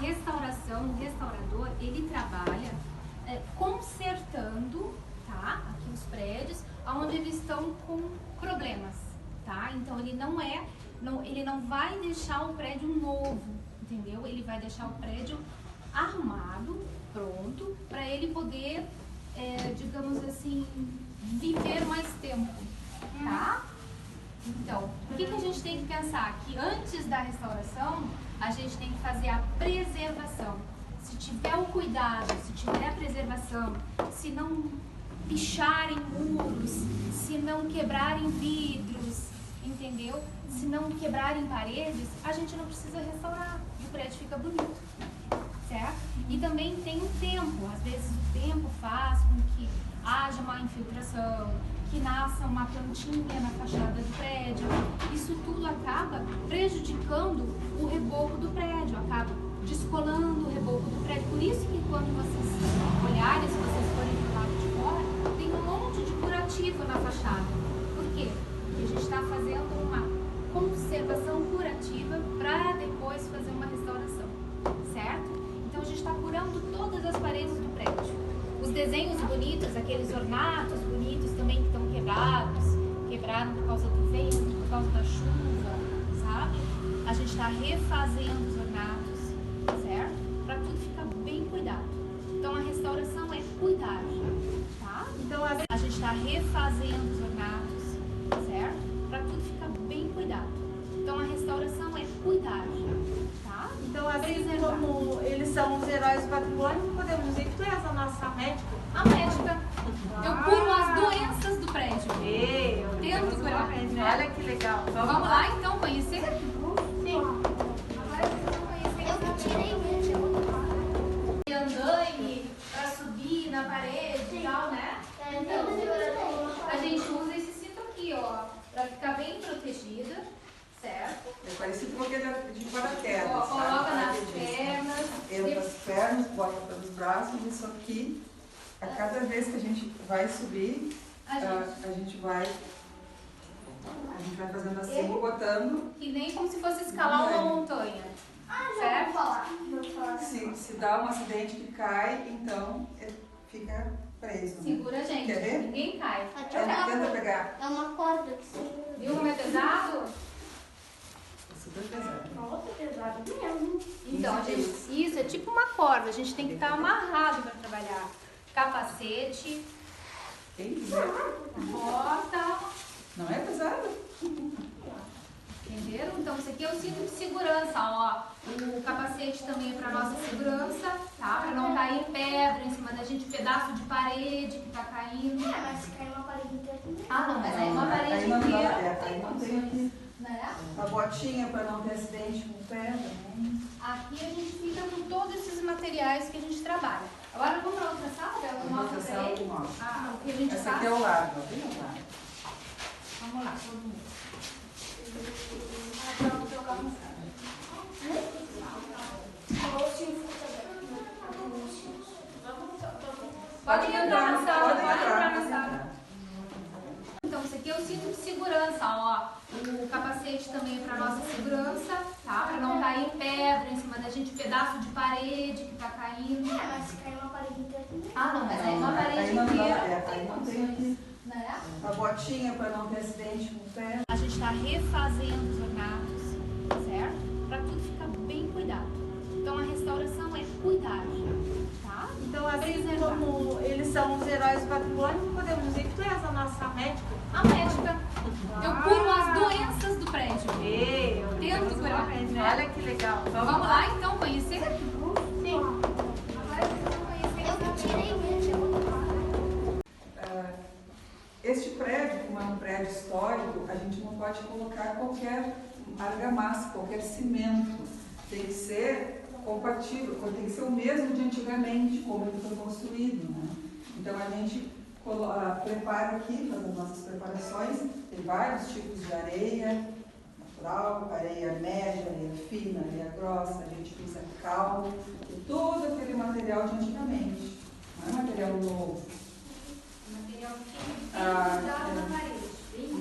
restauração, o restaurador, ele trabalha consertando, tá, aqui os prédios onde eles estão com problemas, tá? Então ele ele não vai deixar o prédio novo, entendeu? Ele vai deixar o prédio arrumado, pronto, para ele poder, digamos assim, viver mais tempo, tá? Então, o que a gente tem que pensar? Que antes da restauração, a gente tem que fazer a preservação. Se tiver o cuidado, se tiver a preservação, se não picharem muros, se não quebrarem vidros, entendeu? Se não quebrarem paredes, a gente não precisa restaurar e o prédio fica bonito, certo? E também tem um tempo, às vezes o tempo faz com que haja uma infiltração, que nasça uma plantinha na fachada do prédio. Isso tudo acaba prejudicando o reboco do prédio, acaba descolando o reboco do prédio. Por isso que quando vocês olharem, se vocês forem do lado de fora, tem um monte de curativo na fachada. Por quê? Porque a gente está fazendo uma conservação curativa para depois fazer uma restauração, certo? Então a gente está curando todas as paredes do prédio. Os desenhos bonitos, aqueles ornatos bonitos também que estão quebraram por causa do vento, por causa da chuva, sabe? A gente está refazendo os ornatos, certo? Para tudo ficar bem cuidado. Então a restauração é cuidar, tá? Então a gente está refazendo os ornatos, certo? Para tudo ficar bem cuidado. Então a restauração é cuidar, tá? Então, assim como eles são os heróis do patrimônio, podemos dizer que tu és a nossa médica? A médica. Eu curo as doenças do prédio. Tento curar. Né? Olha que legal. Vamos lá então conhecer? Sim. Agora vocês vão conhecer. Eu tirei mesmo. Andaime para subir na parede e tal, né? Então, a gente usa esse cinto aqui, ó, para ficar bem protegida. Certo? É parecido com aquele de paraquedas. Coloca nas pernas. Entra as pernas, bota pelos braços. Isso aqui, a cada vez que a gente vai subir, a gente vai fazendo assim, botando. Que nem como se fosse escalar uma montanha. Já vou falar. Se dá um acidente que cai, então fica preso. Segura, né? gente. Quer ver? Ninguém cai. Tenta pegar. É uma corda que segura. Viu como é pesado? Super pesado. Nossa, pesado mesmo. Então, isso é tipo uma corda. A gente tem que estar amarrado para trabalhar. Capacete. Quem quiser. Bota. Não é pesado? Entenderam? Então, isso aqui é o cinto de segurança, ó. O capacete também é para nossa segurança, tá? Para não cair pedra em cima da gente, pedaço de parede que tá caindo. Mas se cair uma parede inteira também. Ah, não, mas aí uma parede Aí não dá, inteira. aí não tem aqui. Né? A botinha para não ter acidente com pedra. Né? Aqui a gente fica com todos esses materiais que a gente trabalha. Agora vamos para outra sala, Bela? Mostra Outra pra sala ele. eu mostro. O que a gente Essa faz. aqui é o lado, ó, bem ao lado. Vamos lá, todo mundo. Pode entrar na sala, pode entrar na sala. Então, isso aqui é o cinto de segurança, ó. O capacete também é para nossa segurança, tá? Para não cair pedra em cima da gente, pedaço de parede que tá caindo. Mas se cair uma parede inteira também. Ah, não, mas aí uma parede Aí não dá, inteira. aí não tem aqui. Né? A botinha para não ter acidente com pedra. A gente está refazendo os ornatos, certo? Para tudo ficar bem cuidado. Então a restauração é cuidar, tá? Então, assim como eles são os heróis do patrimônio, podemos dizer que tu és a nossa médica? A médica. Eu curo as doenças do prédio. Tento curar. Né? Olha que legal. Vamos lá então conhecer? Sim. Agora vocês vão conhecer. Eu tirei mesmo. Este prédio, como é um prédio histórico, a gente não pode colocar qualquer argamassa, qualquer cimento. Tem que ser compatível, tem que ser o mesmo de antigamente, como ele foi construído. Né? Então a gente prepara aqui, faz as nossas preparações, tem vários tipos de areia natural, areia média, areia fina, areia grossa, a gente usa cal, e todo aquele material de antigamente, não é material novo. Material que na parede.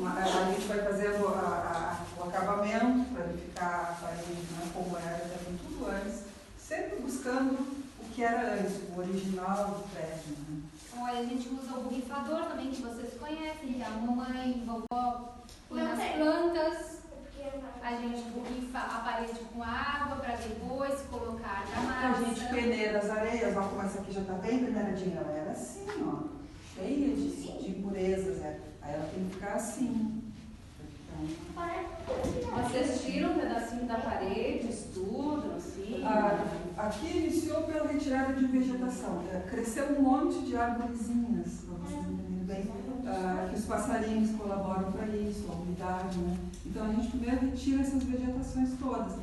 A gente vai fazer o acabamento para ele ficar a parede, né, como era também tudo antes, sempre buscando o que era antes, o original do prédio, né? Olha, a gente usa o borrifador também, que vocês conhecem, que a mamãe, vovó, põe nas plantas. A gente borrifa a parede com água para depois colocar a massa. A gente peneira as areias, ó, como essa aqui já está bem peneiradinha, ela era assim, ó, cheia de impurezas, né? Aí ela tem que ficar assim. Vocês tiram um pedacinho da parede, estudam, assim? Aqui iniciou pela retirada de vegetação. Cresceu um monte de arvorezinhas, para vocês entenderem bem, que os passarinhos colaboram para isso, a umidade, né? Então a gente primeiro retira essas vegetações todas.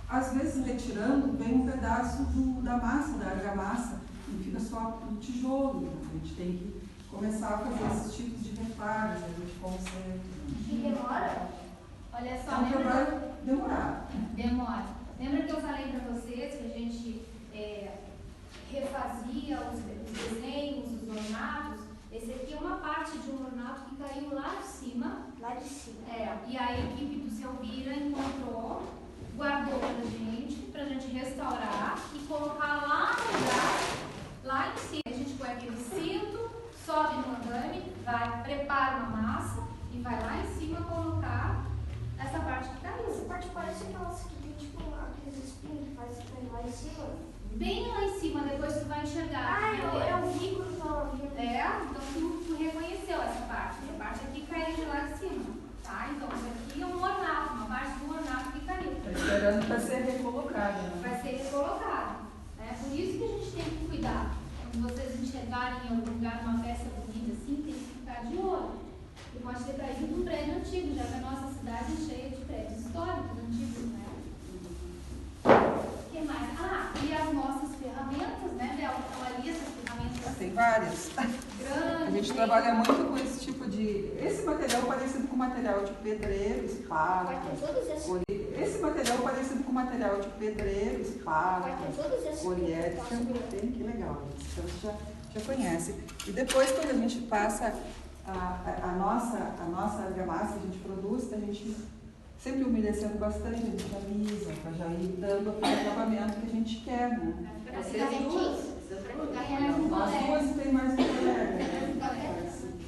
Às vezes retirando vem um pedaço da massa, da argamassa, e fica só no tijolo. A gente tem que começar a fazer esses tipos de reparos, a gente conserta. E demora? Olha só, É um trabalho demorado. Demora. Lembra que eu falei para vocês que a gente refazia os desenhos, os ornatos? Esse aqui é uma parte de um ornato que caiu lá de cima. Lá de cima. E a equipe do Seu Bira encontrou, guardou pra gente restaurar e colocar lá no lugar, lá em cima. A gente põe aquele cinto, sobe no andame, prepara uma massa e vai lá em cima colocar essa parte que caiu. Essa parte parece aquelas que tem tipo aqueles espinhos que faz lá em cima. Bem lá em cima, depois tu vai enxergar. Eu vi quando tava vindo. Então tu reconheceu essa parte. A parte aqui caiu de lá de cima, tá? Então isso aqui é um ornato, uma parte do ornato que caiu. Está esperando para ser recolocado, né? Vai ser recolocado. Por isso que a gente tem que cuidar. Quando vocês enxergarem em algum lugar uma peça bonita assim, tem que ficar de olho. E pode ter caído num prédio antigo, já que a nossa cidade é cheia de prédios históricos antigos, né? O que mais? E as nossas ferramentas, né, Bel? Então ali essas ferramentas Tem várias. grandes. A gente trabalha muito com esse tipo de... Esse material parecido com material de pedreiro, espátula. Vai ter todos esses. Esse material parecido com material de pedreiro, espátula, Vai ter todos esses. oriete. Que legal. Então você já conhece. E depois, quando a gente passa a nossa argamassa, a gente produz, a gente sempre umedecendo bastante, a gente avisa, para já ir dando aquele acabamento que a gente quer, né? Vocês duas? Nós duas tem mais um colega.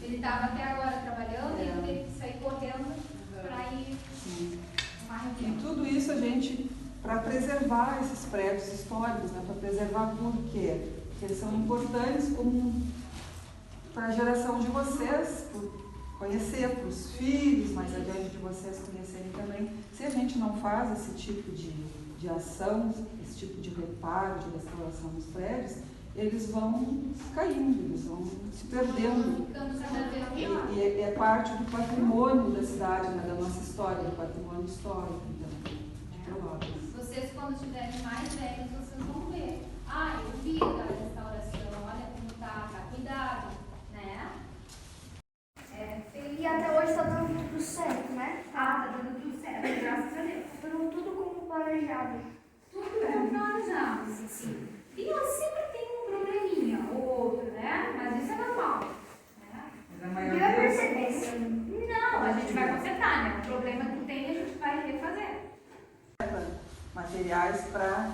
Ele estava até agora trabalhando e ele teve que sair correndo para ir mais E tempo. tudo isso a gente, para preservar esses prédios históricos, né? Para preservar por quê? Porque eles são importantes para a geração de vocês, conhecer, para os filhos mais adiante de vocês conhecerem também. Se a gente não faz esse tipo de ação, esse tipo de reparo, de restauração dos prédios, eles vão caindo, eles vão se perdendo. Ficando cada vez pior. E é parte do patrimônio da cidade, né, da nossa história, do patrimônio histórico, então, de Pelotas. Vocês, quando estiverem mais velhos, vocês vão ver. Eu vi a restauração, olha como tá cuidado, né? E até hoje tá dando tudo certo, né? Tá dando tudo certo, graças a Deus. Tudo como planejado. Tudo é planejado, sim. E sempre tem um probleminha ou outro, né? Mas isso é normal. Né? Mas a E maioria vai perceber. Não, a gente vai consertar, né? O problema que tem, a gente vai refazer. materiais para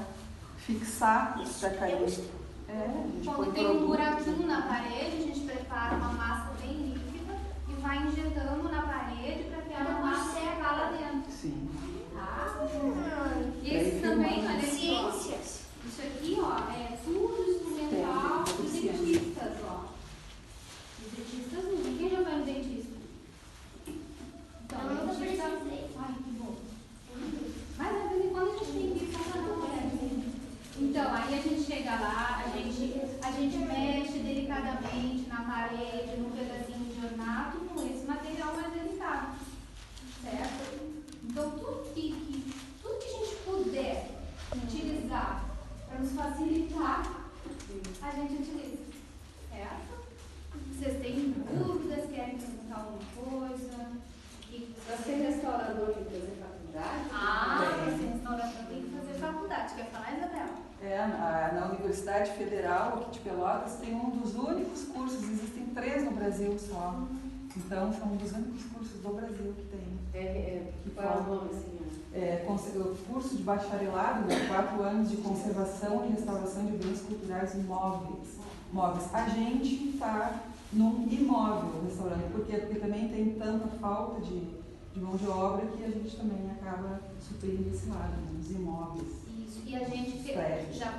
fixar para cair. A gente Quando põe tem um produto. buraquinho na parede, a gente prepara uma massa bem líquida e vai injetando na parede para que a massa secar lá dentro. Sim. Tá? E esse também, olha aqui, ó. Ciências. Isso aqui, ó, é tudo instrumental Tem, dos tem dentistas, ó. Os dentistas, ninguém já vai no dentista. Então, Eu nunca dentista... precisei. Ai, que bom. Mas, de vez em quando, a gente tem que ir fazendo, né? Então, aí a gente chega lá, a gente mexe delicadamente na parede, num pedacinho de ornato, com esse material mais delicado. Certo? Então, tudo que a gente puder utilizar para nos facilitar, a gente utiliza. Certo? Vocês têm dúvidas, querem perguntar alguma coisa? Para ser restaurador tem que fazer faculdade? Para ser restaurador tem que fazer faculdade. Quer falar, Isabel? Na Universidade Federal aqui de Pelotas tem um dos únicos cursos, existem 3 no Brasil só, Então, são um dos únicos cursos do Brasil que tem. Qual é o nome, assim? O curso de bacharelado de 4 anos de conservação e restauração de bens culturais móveis. A gente está num imóvel restaurante. Por quê? Porque também tem tanta falta de mão de obra que a gente também acaba suprindo esse lado, nos imóveis. Isso, e a gente fez, a Prédios. gente já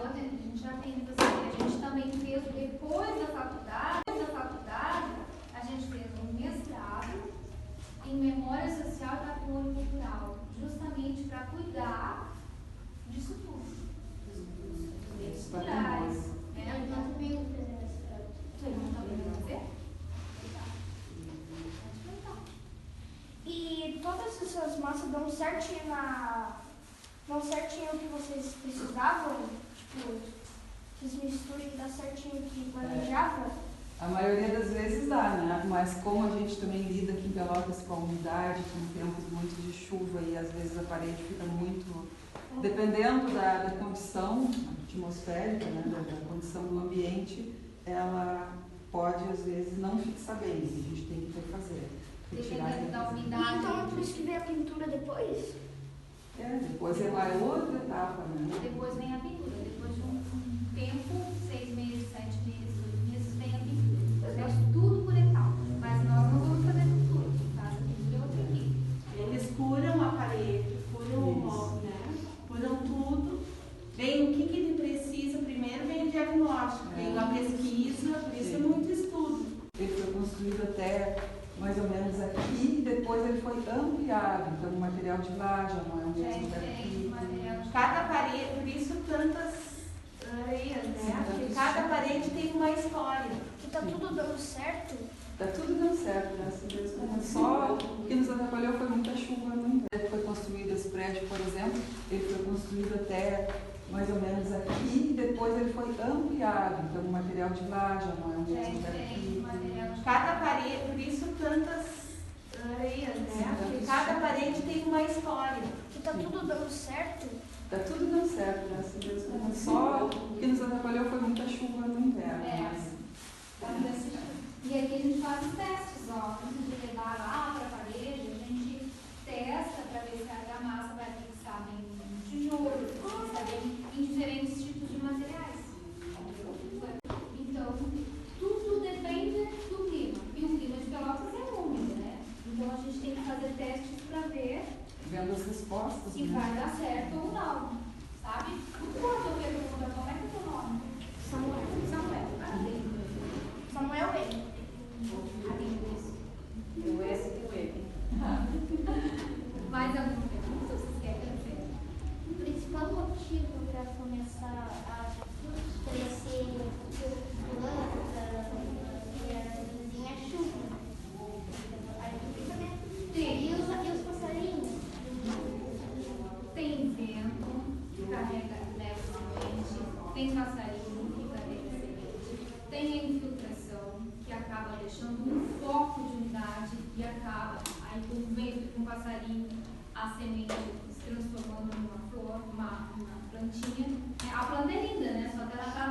tem a gente também fez, depois da faculdade, a gente fez um mestrado em Memória Social e Patrimônio Cultural, justamente para cuidar disso tudo. Dos bens culturais. Eu não tenho presença. E todas essas massas dão certinho o que vocês precisavam? Tipo, vocês misturam e dá certinho o que planejava? A maioria das vezes dá, né? Mas como a gente também lida aqui em Pelotas com a umidade, com tempos muito de chuva e às vezes a parede fica muito... Dependendo da condição atmosférica, né? Da condição do ambiente, ela pode às vezes não fixar bem, e a gente tem que refazer. Dependendo da E umidade. então é por isso que vem a pintura depois? Depois vai outra etapa, né? Depois vem a pintura. Depois de um tempo, 6 meses, 7 meses, 8 meses, vem a pintura. Eu faço tudo por etapa. Mas nós não vamos fazer pintura. Quem faz a pintura é outra equipe. Eles curam a parede, curam o móvel, né? Curam tudo. Vem o que ele precisa primeiro, vem o diagnóstico, vem a pesquisa, por isso é muito estudo. Ele foi construído até mais ou menos aqui e depois ele foi ampliado. Então o material de lá já não é o mesmo daqui. Cada parede, por isso tantas areias, né? Porque cada parede tem uma história. Que tá tudo dando certo? Tá tudo dando certo, graças a Deus. Só o que nos atrapalhou foi muita chuva no inverno. Foi construído esse prédio, por exemplo, ele foi construído até mais ou menos aqui e depois ele foi ampliado. Então o material de lá já não é o mesmo daqui. Cada parede, por isso tantas areias, né? Porque cada parede tem uma história. Que tá tudo dando certo? Tá tudo dando certo, graças a Deus. Só o que nos atrapalhou foi muita chuva no inverno. E aqui a gente faz os testes, ó. Antes de levar lá para a parede, a gente testa para ver se a argamassa vai fixar bem no tijolo, se fixar bem em diferentes tipos de materiais. Então, tudo depende do clima. E o clima de Pelotas é úmido, né? Então a gente tem que fazer testes para ver Vendo as respostas. se vai dar certo ou não. Sabe? Quando eu pergunto, como é que é o teu nome? Samuel. Samuel ele. Tem o S e tem o E. Mais alguma pergunta? Vocês querem fazer? O principal motivo para começar a crescer planta e a vizinha é chuva. Aí fica, né? E os passarinhos? Tem vento que carrega, leva semente, tem passarinho que carrega semente, tem a infiltração que acaba deixando um foco de umidade e acaba, aí com o vento e com o passarinho, a semente se transformando numa flor, uma plantinha. A planta é linda, né? Só que ela está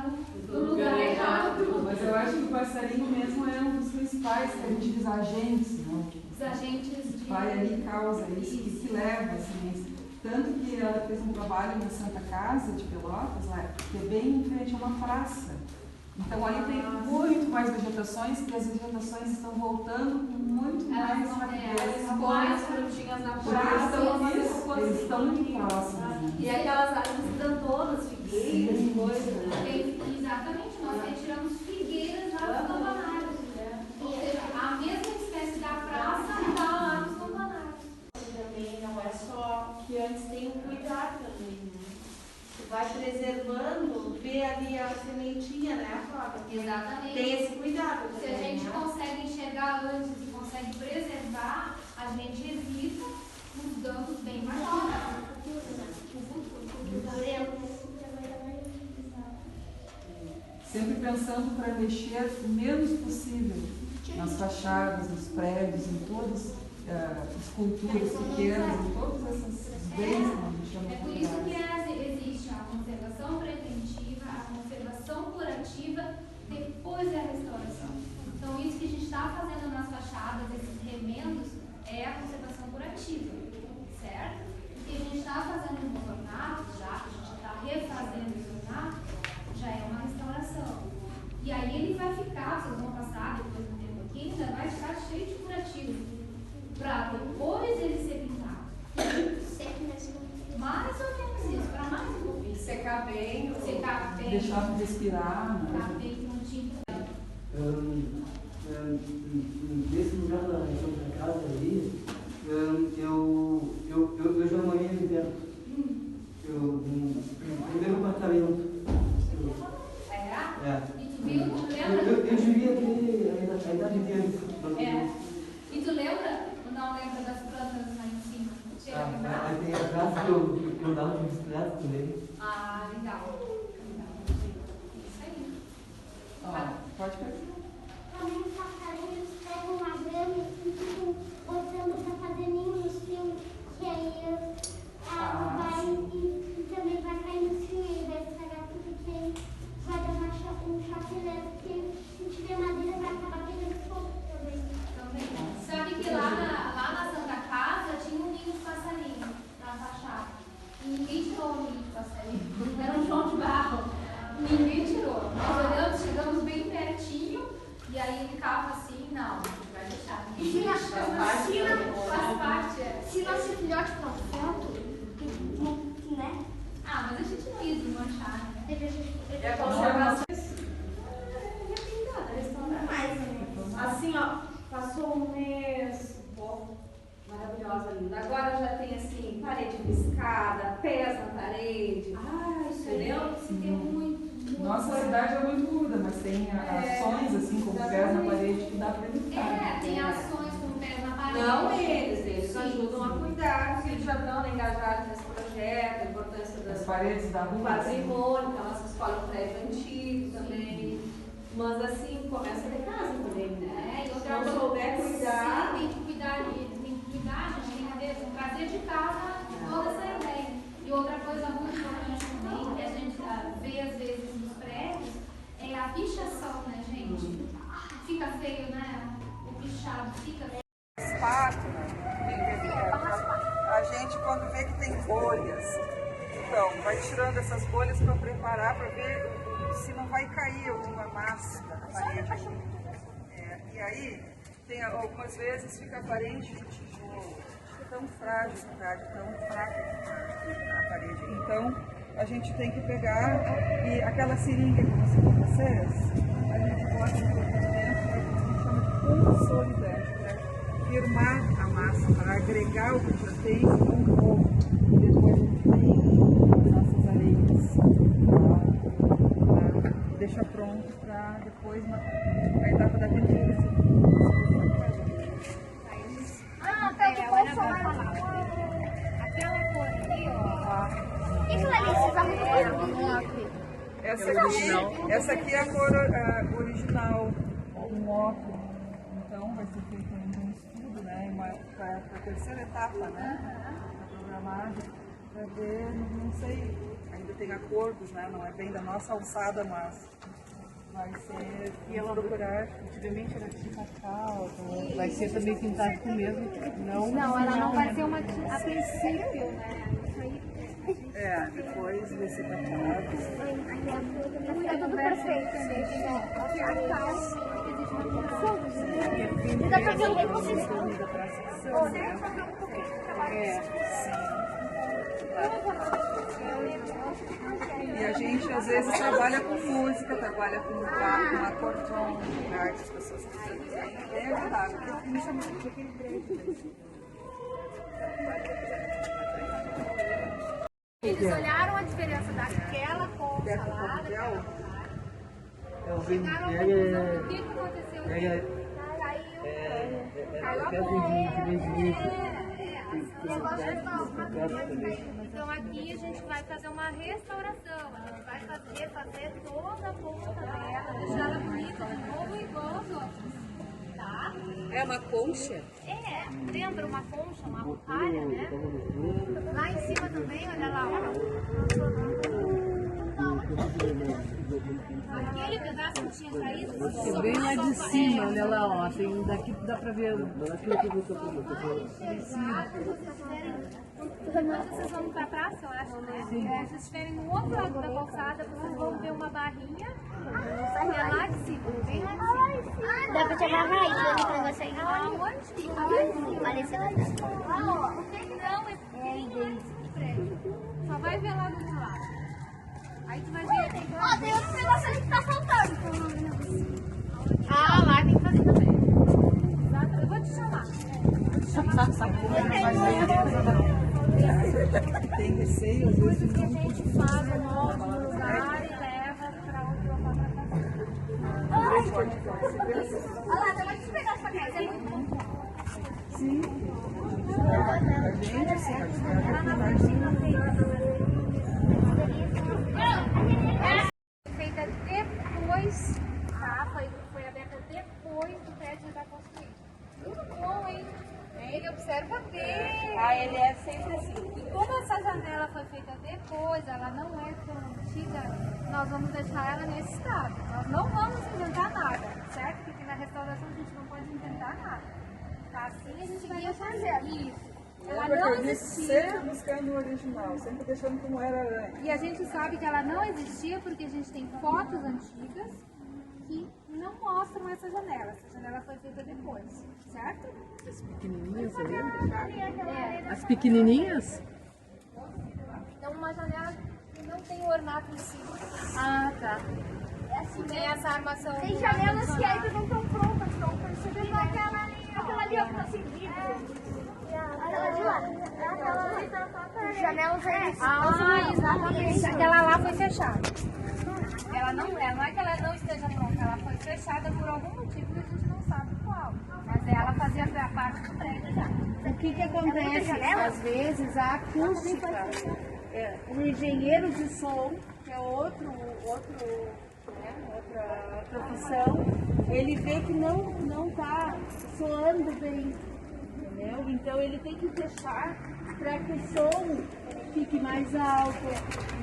no lugar errado. Mas eu acho que o passarinho mesmo é um dos principais, que a gente diz agentes, né? Os agentes de... Vai ali e causa isso, que leva a sementes. Tanto que ela fez um trabalho na Santa Casa de Pelotas, lá, que é bem em frente a uma praça. Então ali tem muito mais vegetações e as vegetações estão voltando com muito mais rapidez. Mais frutinhas na Porque praça. eles estão muito próximos. Né? E aquelas árvores dantonas, figueiras e coisas, né? Exatamente, nós retiramos figueiras lá dos campanários. Ou seja, a mesma espécie da praça está lá nos campanários. Também não é só que antes tem um cuidado também, né? Você vai preservando, vê ali a sementinha, né, Flávia? Exatamente. Tem esse cuidado Se a também, gente né? consegue enxergar antes e consegue preservar, a gente evita os danos bem maiores. Sempre pensando para mexer o menos possível nas fachadas, nos prédios, em todas as esculturas pequenas, em todos esses bens que a gente chama É por isso que existe a conservação preventiva, a conservação curativa, depois da restauração. Então, isso que a gente está fazendo nas fachadas passadas, esses remendos, é a conservação curativa, certo? Porque a gente está fazendo um ornato, já que a gente está refazendo esse ornato, já é uma restauração. E aí ele vai ficar, vocês vão passar depois do tempo aqui, ainda vai ficar cheio de curativo, para depois ele ser pintado. Mais ou menos isso, para mais um pouquinho. Secar bem. Secar bem. Deixar respirar, né? Tá bem prontinho. Nesse lugar da casa ali, eu já morei ali perto. No primeiro apartamento. É? E tu viu? Tu lembra? Eu devia ter a idade dele. É. E tu lembra? Ou não lembra das plantas lá em cima? Chega a lembrar? Aí tem a casa que eu dava de bicicleta também. Ah, legal. Isso aí. Pode pegar. Também os passarinhos pegam uma grama e ficam botando pra fazer ninho nos fios, que aí a água vai e também vai cair no fio e vai estragar tudo, que aí vai dar um choque elétrico, porque se tiver madeira vai acabar pegando fogo também. Sabe que lá na Santa Casa tinha um ninho de passarinho na fachada. E ninguém tirou o ninho de passarinho. Era um chão de barro. Ninguém tirou. Nós olhamos, chegamos bem pertinho. E aí ele ficava assim, não, vai deixar. Faz parte, é. Se nosso filhote for foto, né? Ah, mas a gente não ia desmanchar, né? É a conservação. Assim, ó, passou um mês, Maravilhosa, linda. Agora já tem assim, parede riscada, pés na parede. Ah, isso aí Entendeu? se tem muito. Nossa cidade é muito muda, mas tem ações assim, como pés na parede, que dá para evitar. Tem ações com pés na parede. Não eles Sim, ajudam a cuidar, porque eles já estão engajados nesse projeto, a importância As das paredes da do rua. patrimônio, então elas escolhem um prédio antigo também. Mas assim, começa de casa também, né? E Se outra não souber cuidar. Sim, tem que cuidar, gente, tem que ver, trazer de casa toda essa ideia. E outra coisa muito importante também, que a gente vê às vezes nos prédios, é a pichação, né, gente? Fica feio, né? O pichado fica feio. Espátula, a gente quando vê que tem bolhas, então vai tirando essas bolhas para preparar, para ver se não vai cair alguma massa na parede aqui. E aí, tem algumas vezes fica a parede de tijolo, fica tão frágil, tão fraca a parede. Então, a gente tem que pegar e aquela seringa que eu mostrei para vocês, a gente bota um pouquinho dentro, que a gente chama de consolidante, para firmar a massa, para agregar o que já tem um pouco. E depois a gente tem as nossas areias, deixa pronto para depois na etapa da pintura. Aquela cor ali, ó. Isso ali, Essa aqui é a cor original, um óculos. Então vai ser feito um estudo, né? Para a terceira etapa, né? Da programagem, para ver, não sei, ainda tem acordos, né? Não é bem da nossa alçada, mas vai ser. E ela procurar. antigamente era tinta calda, vai ser também pintado com o mesmo. Não, ela não vai ser uma a princípio, né? Depois vai ser tapeado. É tudo perfeito, gente. Dá pra ver o que vocês E a gente às vezes trabalha com música, trabalha com acordeon, lugar que as pessoas quiserem. É agradável, porque isso é muito daquele prédio. Eles olharam a diferença daquela com Dessa salada. coquetel, Chegaram à conclusão do que aconteceu. Então aqui a gente vai fazer uma restauração, a gente vai refazer toda a ponta dela, deixar ela bonita de novo igual as outras, tá? É uma concha? Lembra uma concha, uma rocalha, né? Lá em cima também, olha lá, ó. Aquele pedaço que tinha caído. É bem lá de cima, olha lá, ó. Tem, daqui dá pra ver. Depois vocês vão pra praça, eu acho, né? Se vocês estiverem no outro lado da calçada, vocês vão ver uma barrinha. É lá de cima, bem lá de cima. Dá pra te amarrar isso pra você ir? Aonde fica? Parece lá. Não, é bem lá de cima do prédio. Só vai ver lá do outro lado. Aí tu vai ver. Ó, tem outro negócio ali que tá faltando. Ah, lá tem que fazer também. Exato, eu vou te chamar. Tem receio, às vezes. Coisas que a gente faz no nosso lugar e leva pra onde eu vou fazer. Olha lá, você pode pegar essa casa, é muito bom. Sim. Feita depois, tá? Foi aberta depois do prédio estar construído. Muito bom, hein? Ele observa bem. Ah, ele é sempre assim. E como essa janela foi feita depois, ela não é tão antiga, nós vamos deixar ela nesse estado. Nós não vamos inventar nada, certo? Porque na restauração a gente não pode inventar nada. Tá? Assim a gente vai fazer. Isso. Ela não existia. Sempre buscando o original, sempre deixando como era antes. E a gente sabe que ela não existia porque a gente tem fotos antigas que não mostram essa janela. Essa janela foi feita depois, certo? As pequenininhas ali. É. As pequenininhas? Então uma janela que não tem o ornato em cima. Ah, tá. É assim, Tem essa armação. tem janelas que ainda não estão prontas, você vê aquela ali, ó, que tá sem vidro. Aquela de lá. Janelas aí. Ah, exatamente. Aquela lá foi fechada. Ela não é que ela não esteja pronta, ela foi fechada por algum motivo que a gente não sabe qual. Mas ela fazia a parte do prédio já. O que acontece? Às vezes a acústica, o engenheiro de som, que é outra profissão, ele vê que não está soando bem, entendeu? Então ele tem que fechar para que o som fique mais alto.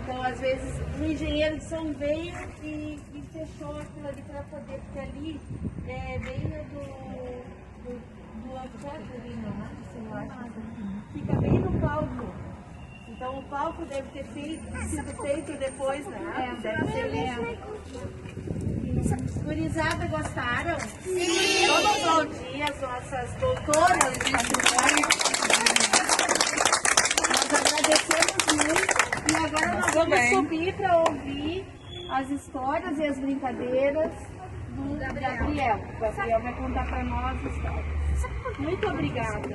Então às vezes o engenheiro de som veio e fechou aquilo ali para poder, porque ali é bem do objeto ali, não é? Fica bem no palco. Então o palco deve ter sido feito depois, né? Deve ser Gurizada, gostaram? Sim! Vamos aplaudir as nossas doutoras de matrimônio. Nós agradecemos muito e agora nós vamos subir para ouvir as histórias e as brincadeiras do Gabriel. O Gabriel vai contar para nós histórias. Muito obrigada.